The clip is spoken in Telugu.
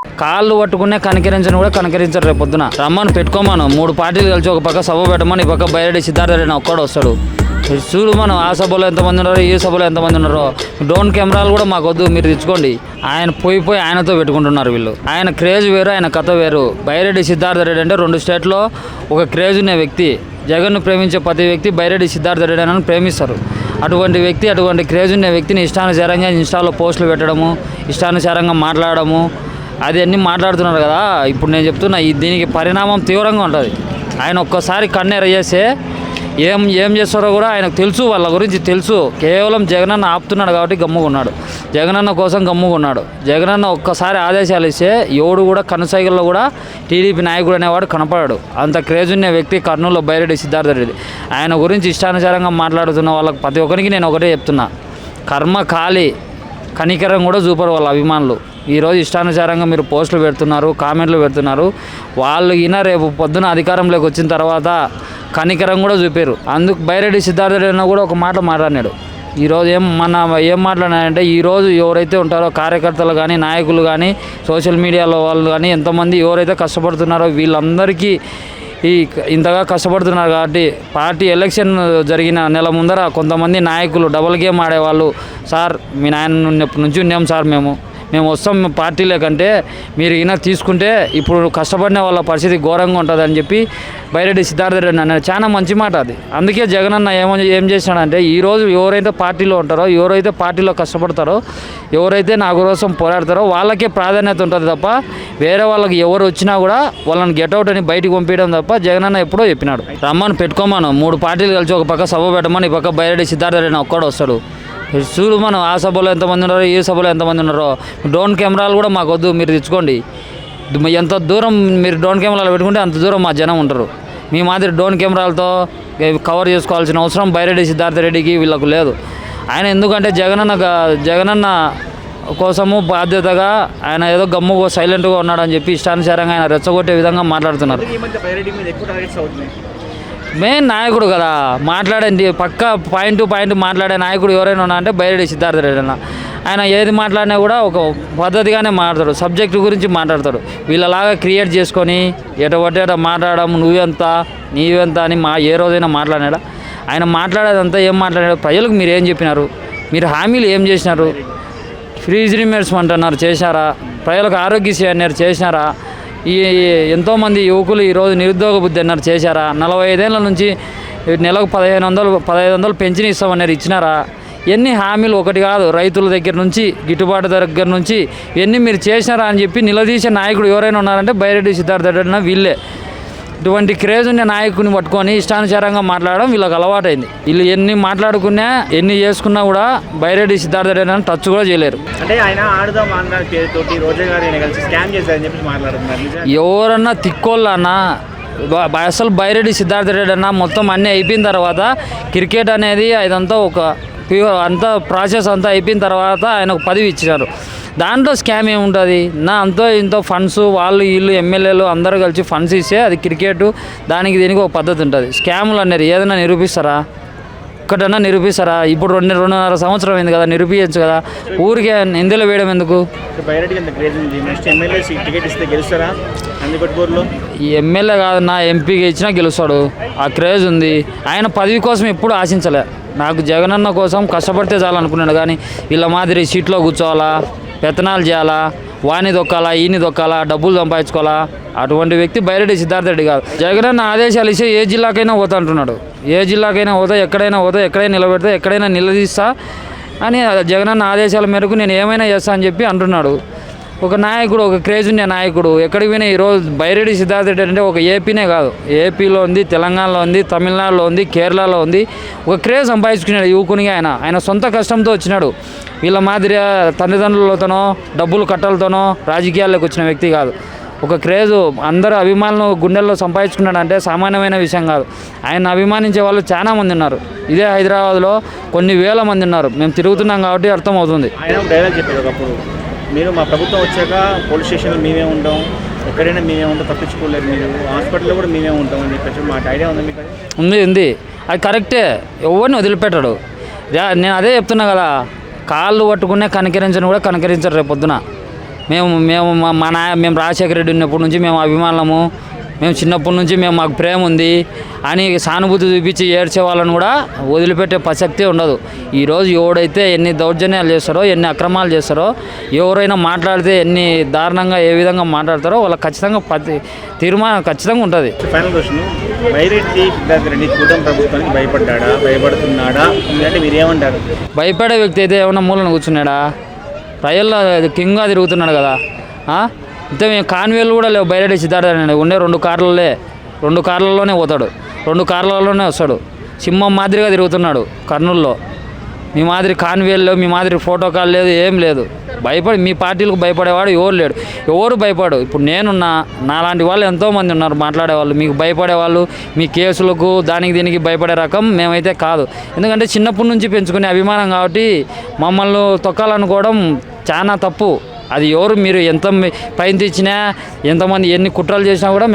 కాళ్ళు పట్టుకునే కనికరించని కూడా కనికరించరు. రేపు పొద్దున రమ్మని పెట్టుకోమను 3 పార్టీలు కలిసి ఒక పక్క సభ పెట్టమని, ఈ పక్క బయట సిద్ధార్థ రెడ్డి ఒక్కడు వస్తాడు. చూడు మనం ఆ సభలో ఎంతమంది ఉన్నారో ఈ సభలో ఎంతమంది ఉన్నారో. డ్రోన్ కెమెరాలు కూడా మాకు వద్దు, మీరు తెచ్చుకోండి. ఆయన పోయి ఆయనతో పెట్టుకుంటున్నారు వీళ్ళు. ఆయన క్రేజ్ వేరు, ఆయన కథ వేరు. బైరెడ్డి సిద్ధార్థ రెడ్డి అంటే 2 స్టేట్లో ఒక క్రేజ్ ఉన్న వ్యక్తి. జగన్ను ప్రేమించే ప్రతి వ్యక్తి బైరెడ్డి సిద్ధార్థ రెడ్డి అని ప్రేమిస్తారు. అటువంటి వ్యక్తి, అటువంటి క్రేజ్ ఉన్న వ్యక్తిని ఇష్టానుసారంగా ఇన్స్టాలో పోస్టులు పెట్టడము, ఇష్టానుసారంగా మాట్లాడము, అది అన్నీ మాట్లాడుతున్నారు కదా. ఇప్పుడు నేను చెప్తున్నా, దీనికి పరిణామం తీవ్రంగా ఉంటుంది. ఆయన ఒక్కసారి కన్నెర చేస్తే ఏం చేస్తారో కూడా ఆయనకు తెలుసు, వాళ్ళ గురించి తెలుసు. కేవలం జగనన్న ఆపుతున్నాడు కాబట్టి గమ్ముకున్నాడు, జగనన్న కోసం గమ్ముకున్నాడు. జగనన్న ఒక్కసారి ఆదేశాలు ఇస్తే ఎవడు కూడా కనసైగల్లో కూడా టీడీపీ నాయకుడు అనేవాడు కనపడాడు. అంత క్రేజ్ ఉన్న వ్యక్తి కర్నూలులో బైరెడ్డి సిద్ధార్థ రెడ్డి. ఆయన గురించి ఇష్టానుసారంగా మాట్లాడుతున్న వాళ్ళకి ప్రతి ఒక్కరికి నేను ఒకటే చెప్తున్నా, కర్మ ఖాళీ, కనికరం కూడా చూపరు వాళ్ళ అభిమానులు. ఈరోజు ఇష్టానుసారంగా మీరు పోస్టులు పెడుతున్నారు, కామెంట్లు పెడుతున్నారు. వాళ్ళు రేపు పొద్దున అధికారంలోకి వచ్చిన తర్వాత కనికరం కూడా చూపారు. అందుకు బైరెడ్డి సిద్ధార్థ రెడ్డి కూడా ఒక మాట మాట్లాడినాడు. ఈరోజు ఏం మాట్లాడినాడంటే, ఈరోజు ఎవరైతే ఉంటారో కార్యకర్తలు కానీ, నాయకులు కానీ, సోషల్ మీడియాలో వాళ్ళు కానీ, ఎంతమంది ఎవరైతే కష్టపడుతున్నారో వీళ్ళందరికీ ఇంతగా కష్టపడుతున్నారు కాబట్టి పార్టీ ఎలక్షన్ జరిగిన నెల ముందర కొంతమంది నాయకులు డబుల్ గేమ్ ఆడేవాళ్ళు, సార్ మీ నాయన నుంచి ఉన్నాం సార్, మేము వస్తాం పార్టీలే కంటే మీరు తీసుకుంటే ఇప్పుడు కష్టపడిన వాళ్ళ పరిస్థితి ఘోరంగా ఉంటుందని చెప్పి బైరెడ్డి సిద్ధార్థ రెడ్డి అన్నాడు. చాలా మంచి మాట అది. అందుకే జగనన్న ఏం చేసినాడంటే, ఈరోజు ఎవరైతే పార్టీలో ఉంటారో, ఎవరైతే పార్టీలో కష్టపడతారో, ఎవరైతే నా కోసం పోరాడతారో వాళ్ళకే ప్రాధాన్యత ఉంటుంది తప్ప వేరే వాళ్ళకి ఎవరు వచ్చినా కూడా వాళ్ళని గెట్అవుట్ అని బయటికి పంపించడం తప్ప జగనన్న ఎప్పుడో చెప్పినాడు. రమ్మని పెట్టుకోమను 3 పార్టీలు కలిసి ఒక పక్క సభ పెట్టమని, ఈ పక్క బైరెడ్డి సిద్ధార్థ రెడ్డి ఒక్కడు వస్తాడు. చూడు మనం ఆ సభలో ఎంతమంది ఉన్నారో ఈ సభలో ఎంతమంది ఉన్నారో. డ్రోన్ కెమెరాలు కూడా మాకు వద్దు, మీరు తెచ్చుకోండి. ఎంత దూరం మీరు డ్రోన్ కెమెరాలు పెట్టుకుంటే అంత దూరం మా జనం ఉంటారు. మీ మాదిరి డ్రోన్ కెమెరాలతో కవర్ చేసుకోవాల్సిన అవసరం బైరెడ్డి సిద్ధార్థ రెడ్డికి వీళ్ళకు లేదు. ఆయన ఎందుకంటే జగనన్న కోసము బాధ్యతగా ఆయన ఏదో గమ్ముగా సైలెంట్గా ఉన్నాడని చెప్పి ఇష్టానుసారంగా ఆయన రెచ్చగొట్టే విధంగా మాట్లాడుతున్నారు. మెయిన్ నాయకుడు కదా, మాట్లాడండి పక్క పాయింట్ మాట్లాడే నాయకుడు ఎవరైనా ఉన్నా అంటే బైరెడ్డి సిద్ధార్థ రెడ్డి అన్న. ఆయన ఏది మాట్లాడినా కూడా ఒక పద్ధతిగానే మాట్లాడతాడు, సబ్జెక్టు గురించి మాట్లాడతాడు. వీళ్ళలాగా క్రియేట్ చేసుకొని ఎటబట్టేట మాట్లాడడం, నీవెంత అని ఏ రోజైనా మాట్లాడాడా? ఆయన మాట్లాడేదంతా ఏం మాట్లాడాడు? ప్రజలకు మీరు ఏం చెప్పినారు? మీరు హామీలు ఏం చేసినారు? ఫ్రీజ్ రిమేర్స్మెంట్ అన్నారు, చేశారా? ప్రజలకు ఆరోగ్యశ్రీ అన్నారు, చేసినారా? ఎంతోమంది యువకులు ఈరోజు నిరుద్యోగ బుద్ధి అన్నారు, చేశారా? 45 ఏళ్ళ నుంచి నెలకు 1500 పెన్షన్ ఇస్తామన్నారు, ఇచ్చినారా? ఎన్ని హామీలు ఒకటి కాదు, రైతుల దగ్గర నుంచి గిట్టుబాటు దగ్గర నుంచి ఎన్ని మీరు చేసినారా అని చెప్పి నిలదీసే నాయకుడు ఎవరైనా ఉన్నారంటే బైరెడ్డి సిద్ధార్థ రెడ్డి వీళ్ళే. ఇటువంటి క్రేజ్ ఉన్న నాయకుని పట్టుకొని ఇష్టానుసారంగా మాట్లాడడం వీళ్ళకి అలవాటైంది. వీళ్ళు ఎన్ని మాట్లాడుకున్నా ఎన్ని చేసుకున్నా కూడా బైరెడ్డి సిద్ధార్థ రెడ్డి అని టచ్ కూడా చేయలేరు. అంటే ఆయన ఆడుదాం అన్న పేరుతోటి రోజా గారిని కలిసి స్కామ్ చేశారని చెప్పి మాట్లాడుతున్నారు. ఎవరన్నా తిక్కోళ్ళన్నా అసలు బైరెడ్డి సిద్ధార్థ రెడ్డి అన్న మొత్తం అన్నీ అయిపోయిన తర్వాత క్రికెట్ అనేది అదంతా అంతా ప్రాసెస్ అంతా అయిపోయిన తర్వాత ఆయనకు పదవి ఇచ్చినారు. దాంట్లో స్కామ్ ఏముంటుంది? ఇంతో ఫండ్స్ వాళ్ళు వీళ్ళు ఎమ్మెల్యేలు అందరూ కలిసి ఫండ్స్ ఇస్తే అది క్రికెట్, దీనికి ఒక పద్ధతి ఉంటుంది. స్కాములు అన్నారు ఏదైనా నిరూపిస్తారా? ఒక్కటన్నా నిరూపిస్తారా? ఇప్పుడు 2.5 సంవత్సరం అయింది కదా, నిరూపించచ్చు కదా. ఊరికే నిందలు వేయడం ఎందుకు? ఎమ్మెల్యే కాదన్నా, ఎంపీగా ఇచ్చినా గెలుస్తాడు, ఆ క్రేజ్ ఉంది. ఆయన పదవి కోసం ఎప్పుడు ఆశించలే. నాకు జగనన్న కోసం కష్టపడితే చాలనుకున్నాడు కానీ వీళ్ళ మాదిరి సీట్లో కూర్చోవాలా, పెత్తనాలు చేయాలా, వాణి దొక్కాలా, ఈయన దొక్కాలా, డబ్బులు సంపాదించుకోవాలా, అటువంటి వ్యక్తి బైరెడ్డి సిద్ధార్థ రెడ్డి కాదు. జగనన్న ఆదేశాలు ఇస్తే ఏ జిల్లాకైనా పోతా అంటున్నాడు. ఏ జిల్లాకైనా పోతా, ఎక్కడైనా నిలబెడతా, ఎక్కడైనా నిలదీస్తా అని జగనన్న ఆదేశాల మేరకు నేను ఏమైనా చేస్తా అని చెప్పి అంటున్నాడు. ఒక నాయకుడు, ఒక క్రేజ్ ఉన్న నాయకుడు ఎక్కడికి పోయినా ఈరోజు బైరెడ్డి సిద్ధార్థ రెడ్డి అంటే ఒక ఏపీనే కాదు, ఏపీలో ఉంది, తెలంగాణలో ఉంది, తమిళనాడులో ఉంది, కేరళలో ఉంది. ఒక క్రేజ్ సంపాదించుకున్నాడు యువకునిగా. ఆయన సొంత కష్టంతో వచ్చినాడు. వీళ్ళ మాదిరి తల్లిదండ్రులతోనో డబ్బులు కట్టలతోనో రాజకీయాల్లోకి వచ్చిన వ్యక్తి కాదు. ఒక క్రేజు అందరూ అభిమానులు గుండెల్లో సంపాదించుకున్నాడంటే సామాన్యమైన విషయం కాదు. ఆయన అభిమానించే వాళ్ళు చాలా మంది ఉన్నారు. ఇదే హైదరాబాద్లో కొన్ని వేల మంది ఉన్నారు. మేము తిరుగుతున్నాం కాబట్టి అర్థమవుతుంది. ఆయన డైలాగ్ చెప్పారు ఒకప్పుడు, మీరు మా ప్రభుత్వం వచ్చాక పోలీస్ స్టేషన్లో మేమే ఉంటాం, ఎక్కడైనా మేమే ఉంటాం, తప్పించుకోలేదు, మీరు హాస్పిటల్లో కూడా మేమే ఉంటాం అని చెప్పేసి మాట ఐడియా ఉంది మీకు? ఉంది. అది కరెక్టే, ఎవరిని వదిలిపెట్టాడు. నేను అదే చెప్తున్నా కదా, కాళ్ళు పట్టుకునే కనికరించని కూడా కనికరించరు రేపు పొద్దున. మేము రాజశేఖర రెడ్డి ఉన్నప్పటి నుంచి మేము అభిమానులము, మేము చిన్నప్పటి నుంచి మాకు ప్రేమ ఉంది అని సానుభూతి చూపించి ఏడ్చే వాళ్ళని కూడా వదిలిపెట్టే ప్రసక్తే ఉండదు. ఈరోజు ఎవడైతే ఎన్ని దౌర్జన్యాలు చేస్తారో, ఎన్ని అక్రమాలు చేస్తారో, ఎవరైనా మాట్లాడితే ఎన్ని దారుణంగా ఏ విధంగా మాట్లాడతారో వాళ్ళకి ఖచ్చితంగా తీర్మానం ఖచ్చితంగా ఉంటుంది. ఫైనల్ క్వశ్చన్, వైరెడ్డి సిద్ధార్థ రెడ్డి కూటమి ప్రభుత్వానికి భయపడుతున్నాడా అంటే మీరు ఏమంటారు? భయపడే వ్యక్తి అయితే ఏమన్నా మూలన కూర్చున్నాడా? ప్రజల్లో కింగ్గా తిరుగుతున్నాడు కదా. ఇంతే మేము కాన్వేలు కూడా లేవు. బైరెడ్డి సిద్ధార్థ ఉండే 2 కార్లలోనే పోతాడు, 2 కార్లలోనే వస్తాడు. సింహం మాదిరిగా తిరుగుతున్నాడు కర్నూలులో. మీ మాదిరి కాన్వేలు, మీ మాదిరి ఫోటో కాల్ లేదు, ఏం లేదు. మీ పార్టీలకు భయపడేవాడు ఎవరు లేడు, ఎవరు భయపడు. ఇప్పుడు నేనున్నా, నాలాంటి వాళ్ళు ఎంతోమంది ఉన్నారు మాట్లాడేవాళ్ళు. మీకు భయపడేవాళ్ళు, మీ కేసులకు దానికి దీనికి భయపడే రకం మేమైతే కాదు. ఎందుకంటే చిన్నప్పటి నుంచి పెంచుకునే అభిమానం కాబట్టి మమ్మల్ని తొక్కాలనుకోవడం చాలా తప్పు. అది ఎవరు మీరు ఎంత పైన తెచ్చినా, ఎంతమంది ఎన్ని కుట్రలు చేసినా కూడా